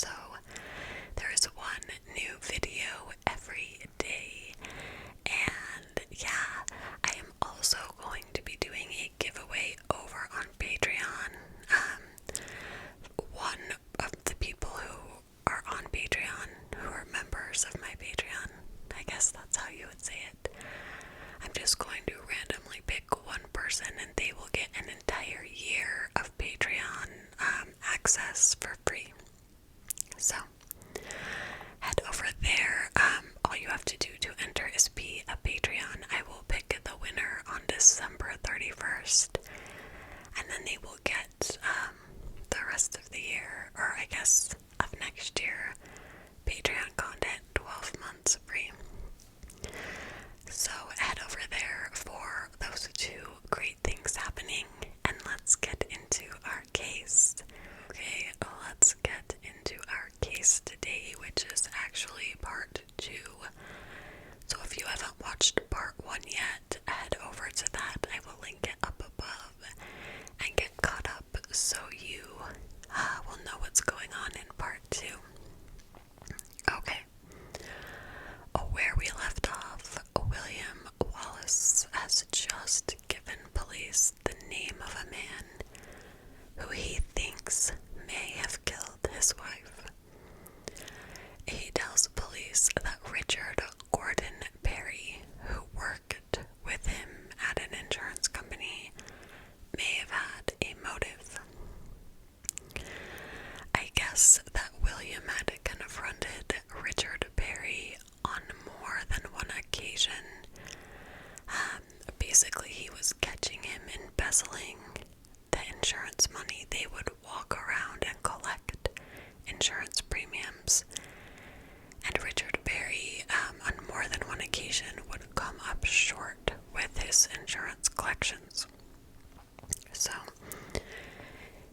So there is one new video every day, and yeah, I am also going to be doing a giveaway over on Patreon. One of the people who are on Patreon, who are members of my Patreon, I guess that's how you would say it. I'm just going to randomly pick one person and they will get an entire year of Patreon access for free. So head over there. All you have to do to enter is be a Patreon. I will pick the winner on December 31st, and then they will get the rest of the year, or I guess of next year, Patreon content, 12 months free. So head over there for those two great things happening, and let's get into our case. Okay, let's get into our case today, which is actually part 2. So if you haven't watched part 1 yet, head over to that. I will link it up above and get caught up so you will know what's going on in part 2. Okay. Where we left off, William Wallace has just given police the name of a man who he thinks may have killed his wife. He tells police that Richard Gordon Perry, who worked with him at an insurance company, may have had a motive. I guess that William had confronted Richard Perry on more than one occasion. Basically, he was catching him embezzling the insurance money. They would walk around and collect insurance premiums. And Richard Perry, on more than one occasion, would come up short with his insurance collections. So,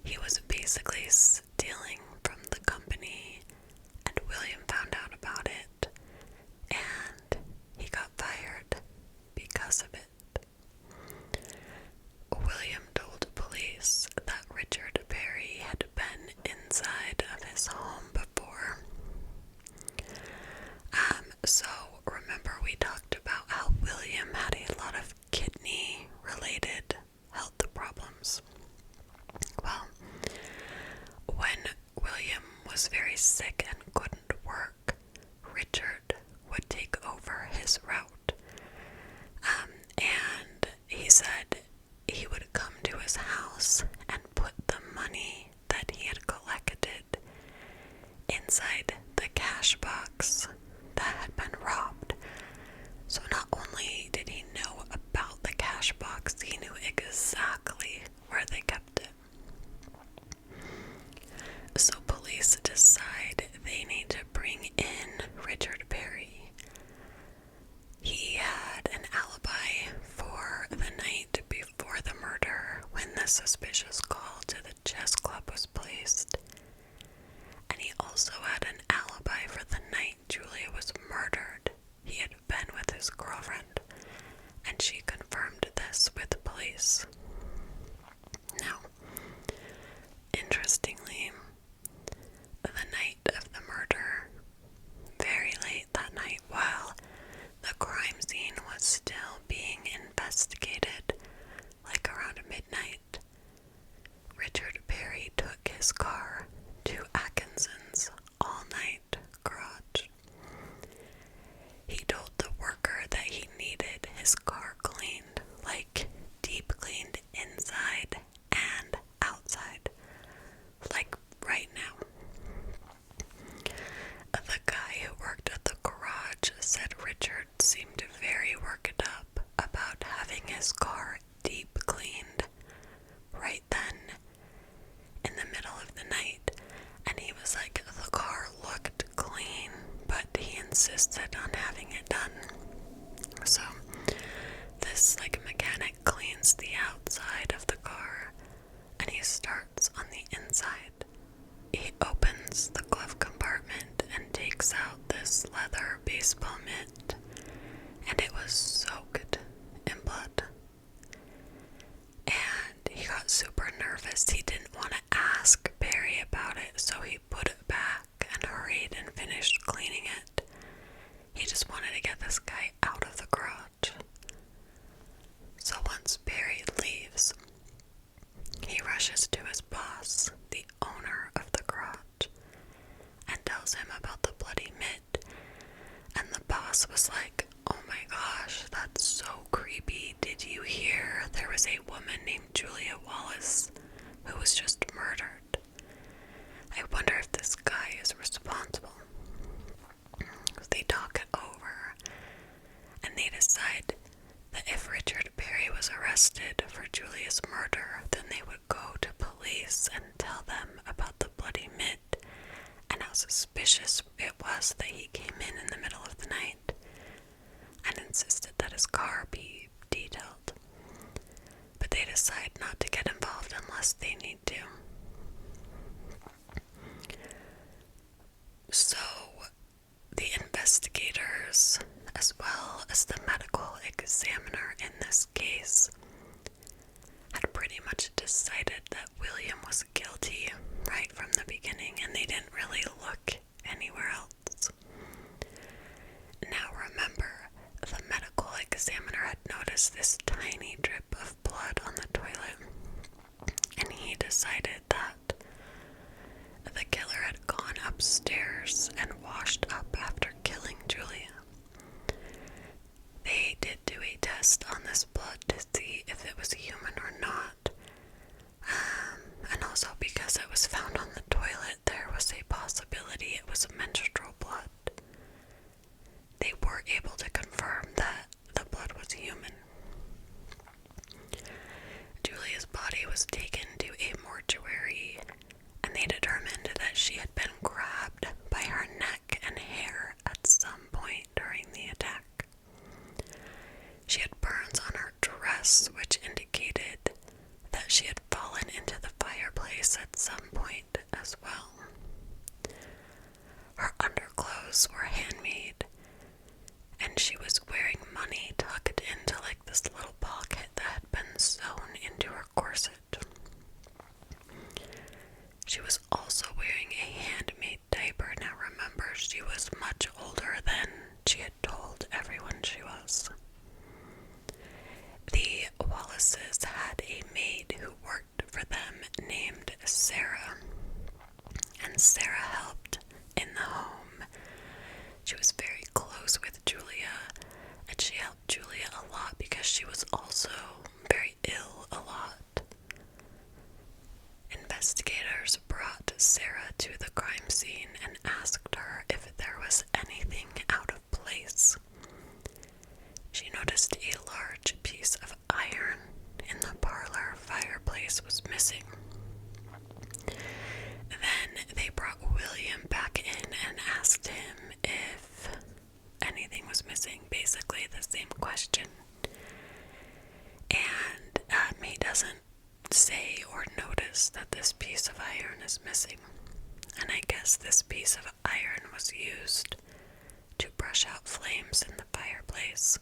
he was basically stealing from the company, and William found out about it, and he got fired because of it. William told police that Richard Perry had been inside of his home before. So remember we talked about how William had a lot of kidney-related health problems. Well, when William was very sick and couldn't work, Richard would take over his route. And he said he would come to his house and put the money that he had collected inside the cash box that had been robbed. So not only did he know about the cash box, he knew exactly where they kept it. So police decide they need to bring in Richard Perry. He had an alibi for the night before the murder when the suspicious call to the chess club was placed. And he also had an alibi for the night Julia was murdered. He had been with his girlfriend, and she confirmed this with the police. Now, interestingly, the night of the murder, very late that night, while the crime scene was still being investigated, like around midnight, Richard Perry took his car to Atkinson's all-night garage. He told the worker that he needed his car cleaned, like deep cleaned inside and outside, like right now. The guy who worked at the garage said Richard seemed very worked up about having his car deep cleaned right then in the middle of the night, and he was like, the car looked clean, but he insisted on having it done. So this mechanic cleans the outside of the car, and he starts on the inside. He opens the glove compartment and takes out this leather baseball mitt, and it was soaked in blood. And he got super nervous. He didn't want to ask Perry about it, so he put it back his car be detailed. But they decide not to get involved unless they need to. So, the investigators, as well as the medical examiner in this case, had pretty much decided that William was guilty right from the beginning, and they didn't really look anywhere else. Now remember, the medical examiner had noticed this tiny drip of blood on the toilet, and he decided that the killer had gone upstairs and washed up after killing Julia. They did do a test on this blood to see if it was human or not. And also because it was found on the toilet, there was a possibility it was menstrual blood. They were able to confirm that the blood was human. Julia's body was taken to a mortuary, and they determined that she had been grabbed by her neck and hair at some point during the attack. She had burns on her dress, which indicated that she had fallen into the fireplace at some point as well. Her underclothes were handmade, and she was wearing money tucked into like this little pocket that had been sewn into her corset. She was also wearing a handmade diaper. Now remember, she was much older than she had told everyone she was. The Wallaces had a maid who worked for them named Sarah, and Sarah helped in the home. She was very close with Julia, and she helped Julia a lot because she was also very ill a lot. Investigators brought Sarah to the crime scene and asked her if there was anything out of place. She noticed a large piece of iron in the parlor fireplace was missing. Then they brought William back in and asked him if anything was missing, basically the same question. And he doesn't say or notice that this piece of iron is missing. And I guess this piece of iron was used to brush out flames in the fireplace.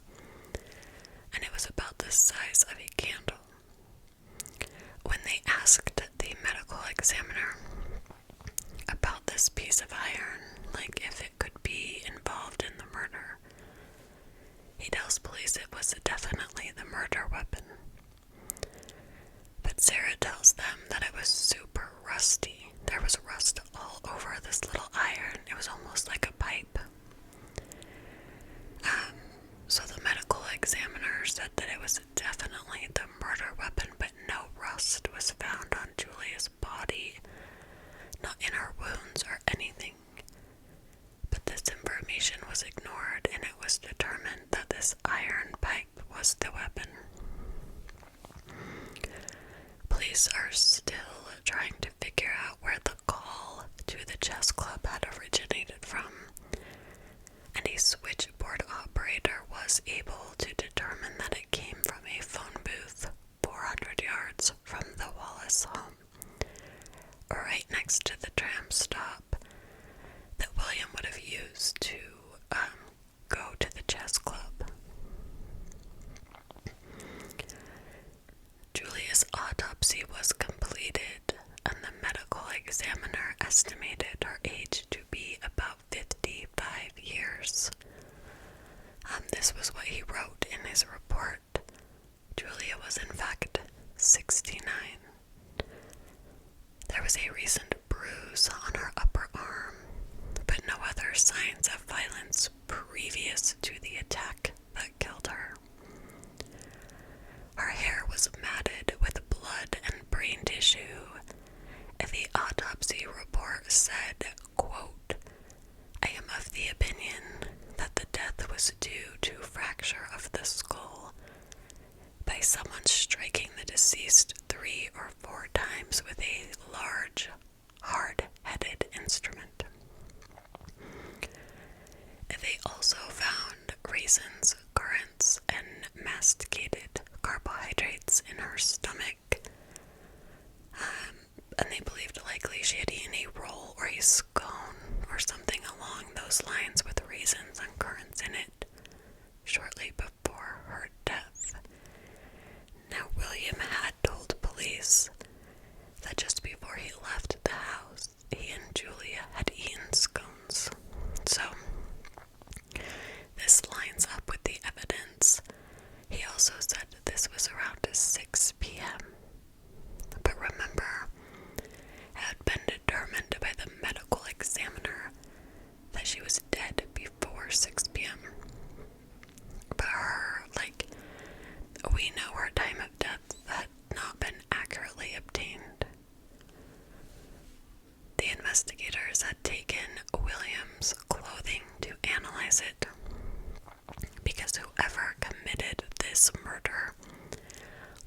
And it was about the size of a candle. When they asked the medical examiner about this piece of iron, like if it could be involved in the murder, he tells police it was definitely the murder weapon. But Sarah tells them that it was super rusty. There was rust all over this little iron. It was almost like a pipe. So the medical examiner said that it was definitely the murder weapon, but no rust was found on Julia's body, not in her wounds or anything. But this information was ignored, and it was determined that this iron pipe was the weapon. Police are still trying to figure out where the call to the chess club had originated from, and a switchboard operator was able to determine that it came from a phone booth 400 yards from the Wallace home, right next to the tram stop that William would have used to go to the chess club. Julia's autopsy was completed, and the medical examiner estimated her age to be about 55 years. This was what he wrote in his report. Julia was in fact 69. There was a recent bruise on her upper arm, but no other signs of violence previous to the attack that killed her. Her hair was matted with blood and brain tissue. The autopsy report said, quote, "I am of the opinion that the death was due to fracture of the skull by someone striking the deceased 3 or 4 times with a large, hard-headed instrument." They also found raisins, intolerance and masticated carbohydrates in her stomach. And they believed likely she had eaten a roll or a scone or something along those lines with raisins and currants in it shortly before her death. Now, William had told police that just before he left the house, he and Julia had eaten scones. So, this lines up with the evidence. He also said this was around 6 p.m. But remember, it had been determined by the medical examiner that she was dead before 6 p.m. But we know her time of death had not been accurately obtained. The investigators had taken William's clothing to analyze it because whoever committed this murder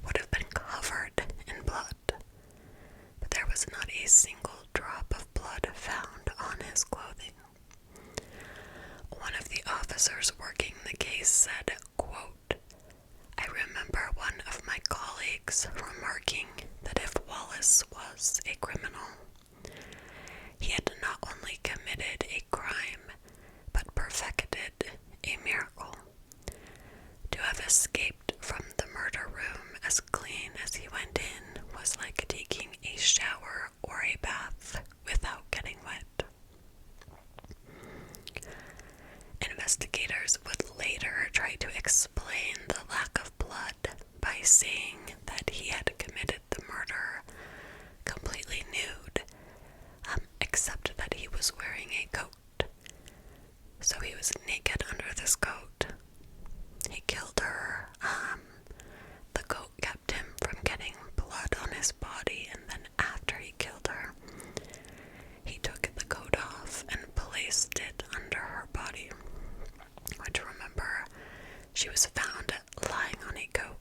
would have been covered in blood. But there was not a single drop of blood found on his clothing. One of the officers working the case said, quote, "I remember one of my colleagues remarking that if Wallace was a criminal, he had not only committed a crime, but perfected a miracle. To have escaped from the murder room as clean as he went in was like taking a shower or a bath without getting wet." Investigators would later try to explain the lack of blood by saying that he had committed the murder completely nude, except that he was wearing a coat. So he was naked under this coat. He killed her. The coat kept him from getting blood on his body, and then after he killed her, he took the coat off and placed it under her body. Which, remember, she was found lying on a coat.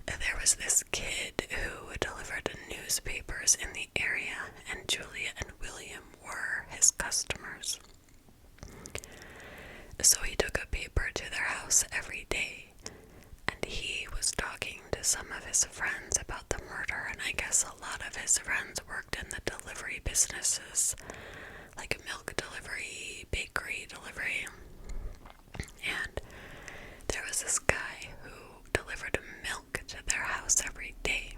There was this kid who delivered newspapers in the area, and Julia and William were his customers. So he took a paper to their house every day, and he was talking to some of his friends about the murder, and I guess a lot of his friends worked in the delivery businesses, like milk delivery, bakery delivery. And there was this guy who delivered milk to their house every day.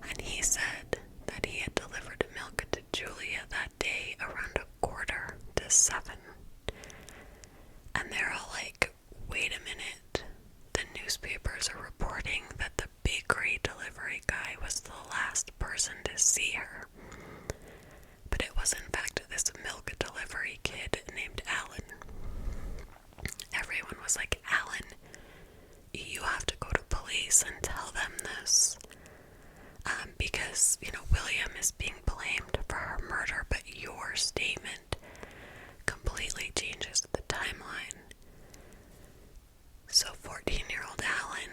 And he said that he had delivered milk to Julia that day around 6:45. And they're all like, wait a minute. The newspapers are reporting that the bakery delivery guy was the last person to see her. But it was in fact this milk delivery kid named Alan. Everyone was like, Alan, you have to go to police and tell them this. Because, William is being blamed for her murder, but your statement completely changes the timeline. So 14-year-old Alan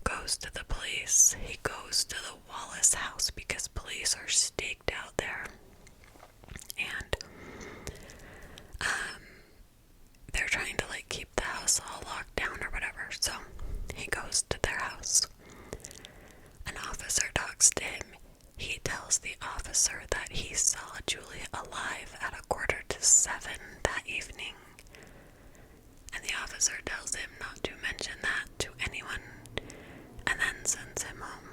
goes to the police. He goes to the Wallace house because police are staked out there. And they're trying to keep the house all locked down or whatever. So he goes to their house. An officer talks to him. He tells the officer that he saw Julia alive at 6:45 that evening. And the officer tells him not to mention that to anyone, and then sends him home.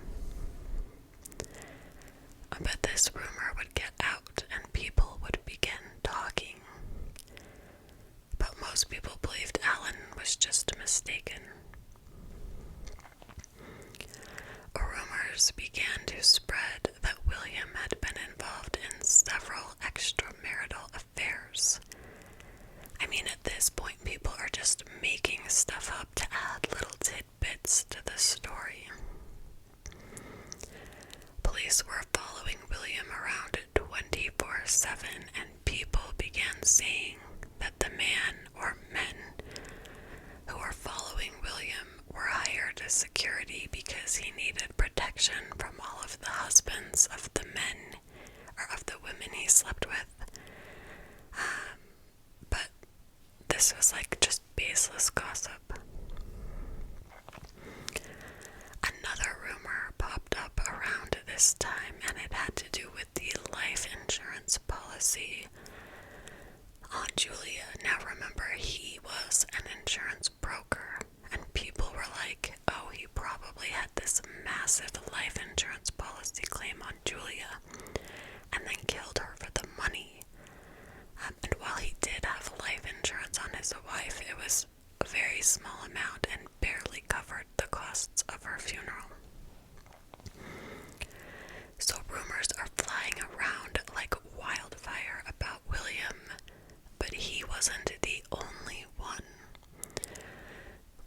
But this rumor would get out, and people would begin talking. But most people believed Alan was just mistaken. Rumors began to spread that William had been involved in several extramarital affairs. I mean, at this point, people are just making stuff up to add little tidbits to the story. Police were following William around 24/7, and people began saying that the man or men who were following William were hired as security because he needed protection from all of the husbands of the men or of the women he slept with. But this was claim on Julia and then killed her for the money. And while he did have life insurance on his wife, it was a very small amount and barely covered the costs of her funeral. So rumors are flying around like wildfire about William, but he wasn't the only one.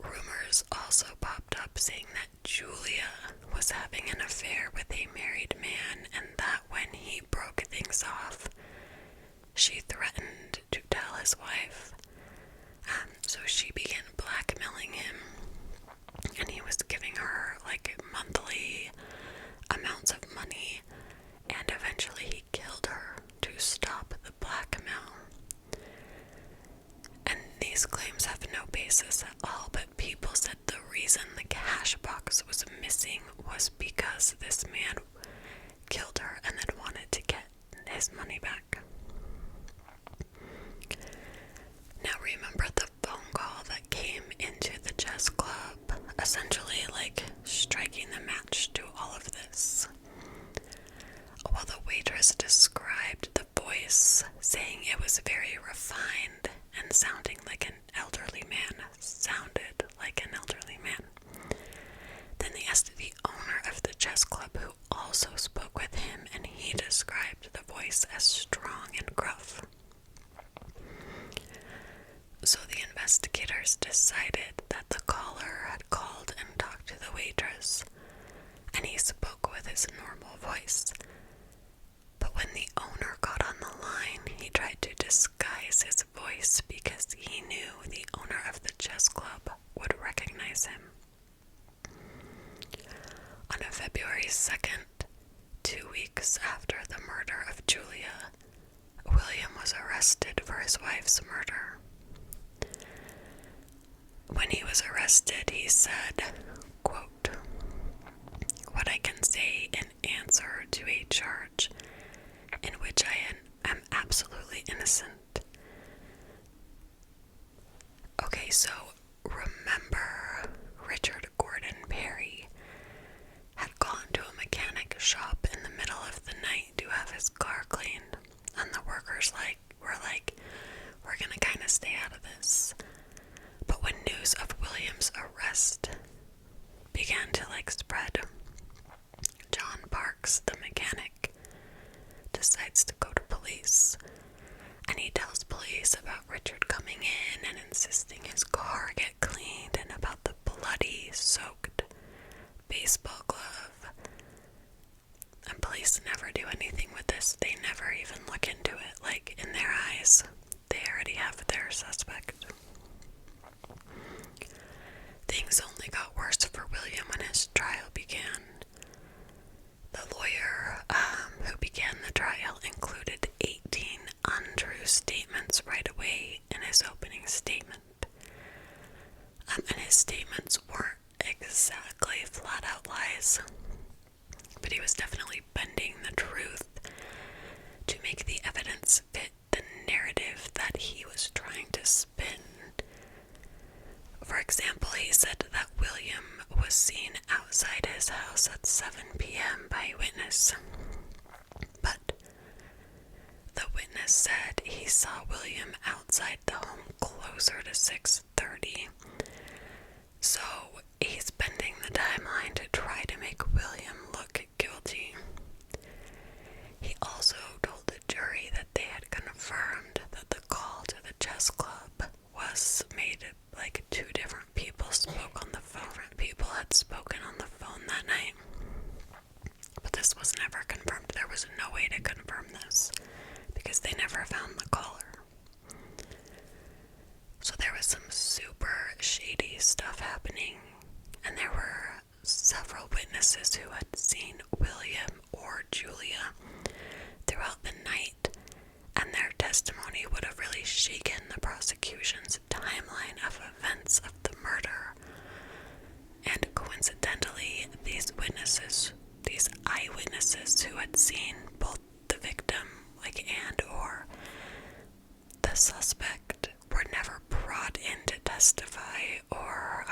Rumors also popped up saying that Julia was having an affair with a married man, and that when he broke things off, she threatened to tell his wife. So she began blackmailing him, and he was giving her like monthly amounts of money, and eventually he killed her to stop the blackmail. And these claims have no basis at all, but people said the reason the cash box was missing was because this man killed her and then wanted to get his money back. Now remember the phone call that came into the chess club, essentially like striking the match to all of this. While the waitress described the voice, saying it was very refined and sounding like an elderly man, Then they asked the owner of the chess club, who also spoke with him, and he described the voice as strong and gruff. So the investigators decided that the caller had called and talked to the waitress, and he spoke with his normal voice. But when the owner got on the line, he tried to disguise his voice because he knew the owner of the chess club would recognize him. On February 2nd, 2 weeks after the murder of Julia, William was arrested for his wife's murder. When he was arrested, he said, quote, "What I can say in answer to a charge in which I am absolutely innocent." Okay, so remember Richard Gordon Perry had gone to a mechanic shop in the middle of the night to have his car cleaned, and the workers were like, "We're gonna kind of stay out of this." But when news of William's arrest began to spread, John Parks, the mechanic, decides to go to police, and he tells police about Richard coming in and insisting his car get cleaned, and about the bloody, soaked baseball glove. And police never do anything with this. They never even look into it. In their eyes, they already have their suspect. Things only got worse for William when his trial began. The lawyer who began the trial included 18 untrue statements right away in his opening statement. And his statements weren't exactly flat-out lies, but he was definitely bending the truth to make the evidence fit the narrative that he was trying to spin. For example, he said that William was seen outside his house at 7 p.m. by a witness, but the witness said he saw William outside the home closer to 6:30. So he's bending the timeline to try to make William look guilty. He also told the jury that they had confirmed that the call to the chess club was made. 2 different people spoke on the phone. Different people had spoken on the phone that night. But this was never confirmed. There was no way to confirm this because they never found the caller. So there was some super shady stuff happening, and there were several witnesses who had seen William or Julia throughout the night, and their testimony would have really shaken the prosecution's timeline of events of the murder. And coincidentally, these eyewitnesses who had seen both the victim, and or the suspect, were never brought in to testify or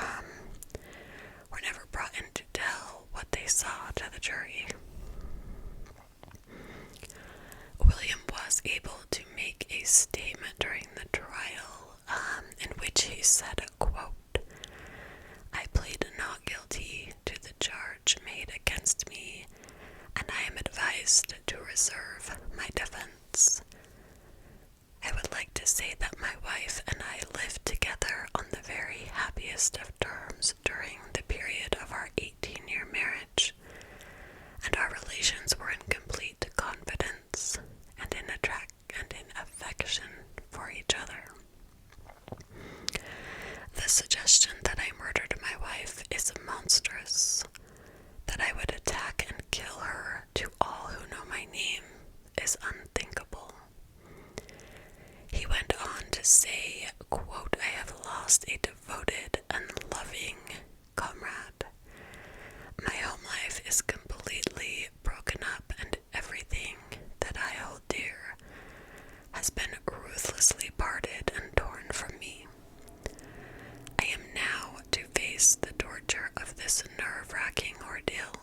were never brought in to tell what they saw to the jury. was able to make a statement during the trial in which he said, quote, "I plead not guilty to the charge made against me, and I am advised to reserve my defense. I would like to say that my wife and I lived together on the very happiest of terms during the period of our 18-year marriage, and our relations were in complete confidence and in affection for each other. The suggestion that I murdered my wife is monstrous. That I would attack and kill her to all who know my name is unthinkable." He went on to say, quote, "I have lost a devoted and loving comrade. My home life is completely broken up, and everything that I hold dear has been ruthlessly parted and torn from me. I am now to face the torture of this nerve-wracking ordeal.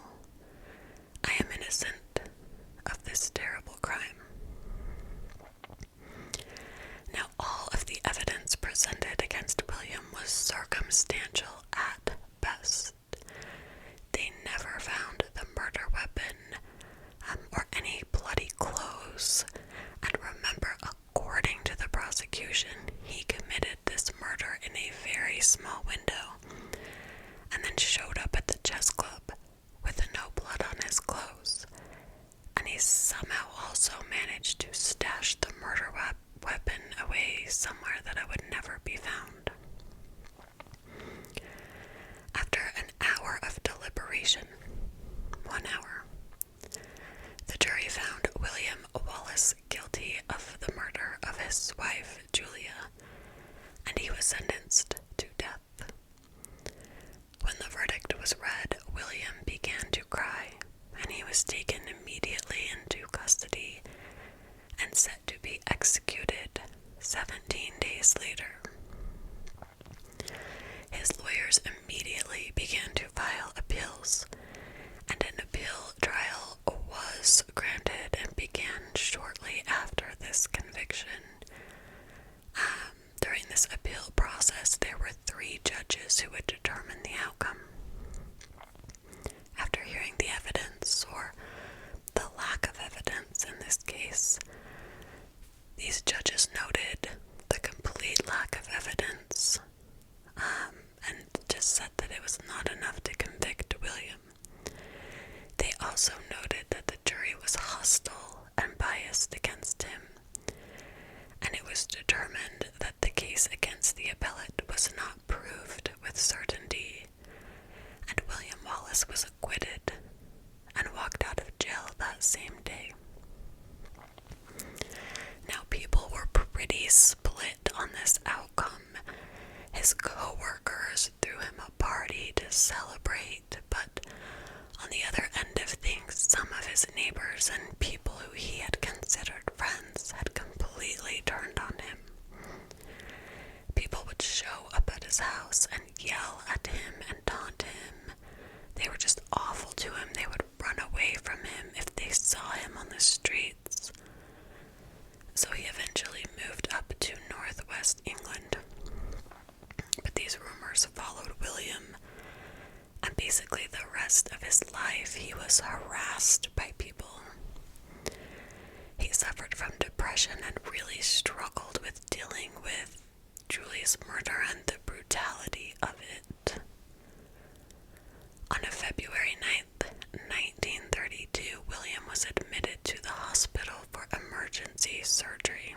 I am innocent of this terrible crime." Now, all of the evidence presented against William was circumstantial at best. They never found the murder weapon or any bloody clothes. And remember, according to the prosecution, he committed this murder in a very small window and then showed up at the chess club with no blood on his clothes. And he somehow also managed to stash the murder weapon away somewhere that it would never be found. After an hour of deliberation, 1 hour, the jury found William Wallace guilty of the murder of his wife, Julia, and he was sentenced to death. When the verdict was read, William began to cry, and he was taken immediately into custody and set to be executed 17 days later. His lawyers immediately began to file appeals, and an appeal trial was granted and began shortly after this conviction. During this appeal process, there were 3 judges who would determine the outcome. After hearing the evidence, or the lack of evidence in this case, these judges noted the complete lack of evidence and just said that it was not enough to convict William. They also noted that the jury was hostile and biased against him, and it was determined that the case against the appellate was not proved with certainty, and William Wallace was acquitted and walked out of jail that same day. Now, people were pretty split on this outcome. His co-workers threw him a party to celebrate, but on the other end of things, some of his neighbors and people who he had considered friends had completely turned on him. People would show up at his house and yell at him and taunt him. They were just awful to him. They would run away from him if they saw him on the streets. So he eventually moved up to northwest England. But these rumors followed William, and basically the rest of his life he was harassed by people. He suffered from depression and really struggled with dealing with Julia's murder and the brutality of it. On February 9th, 1932, William was admitted to the hospital for emergency surgery.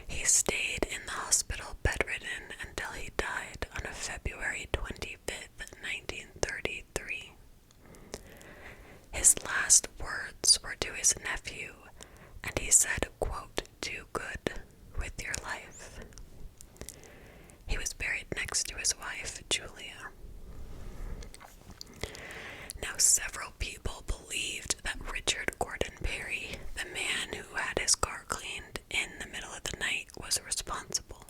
He stayed in the hospital bedridden until he died on February 25th, 1933. His last words were to his nephew, and he said, quote, "Do good with your life." He was buried next to his wife, Julia. Now, several people believed that Richard Gordon Perry, the man who had his car cleaned in the middle of the night, was responsible.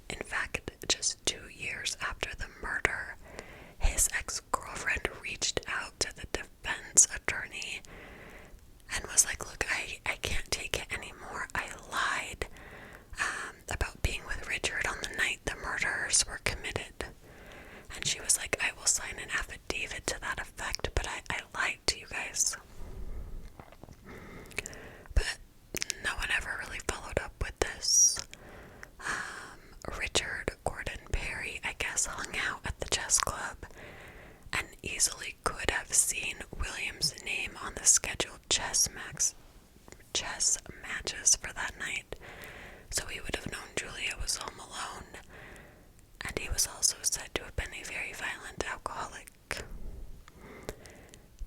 In fact, just 2 years after the murder, his ex-girlfriend reached out to the defense attorney and was like, chess club and easily could have seen William's name on the scheduled chess matches for that night, so he would have known Julia was home alone, and he was also said to have been a very violent alcoholic.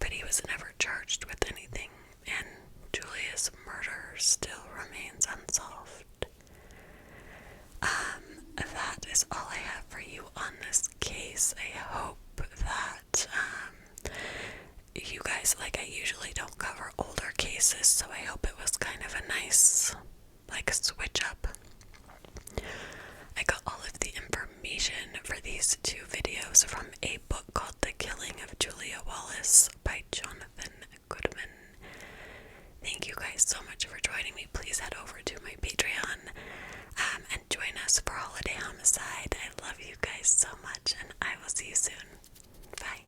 But he was never charged with anything, and Julia's murder still remains unsolved. That is all I have for you on this case. I hope that you guys, like, I usually don't cover older cases, so I hope it was kind of a nice, like, switch up. I got all of the information for these two videos from a book called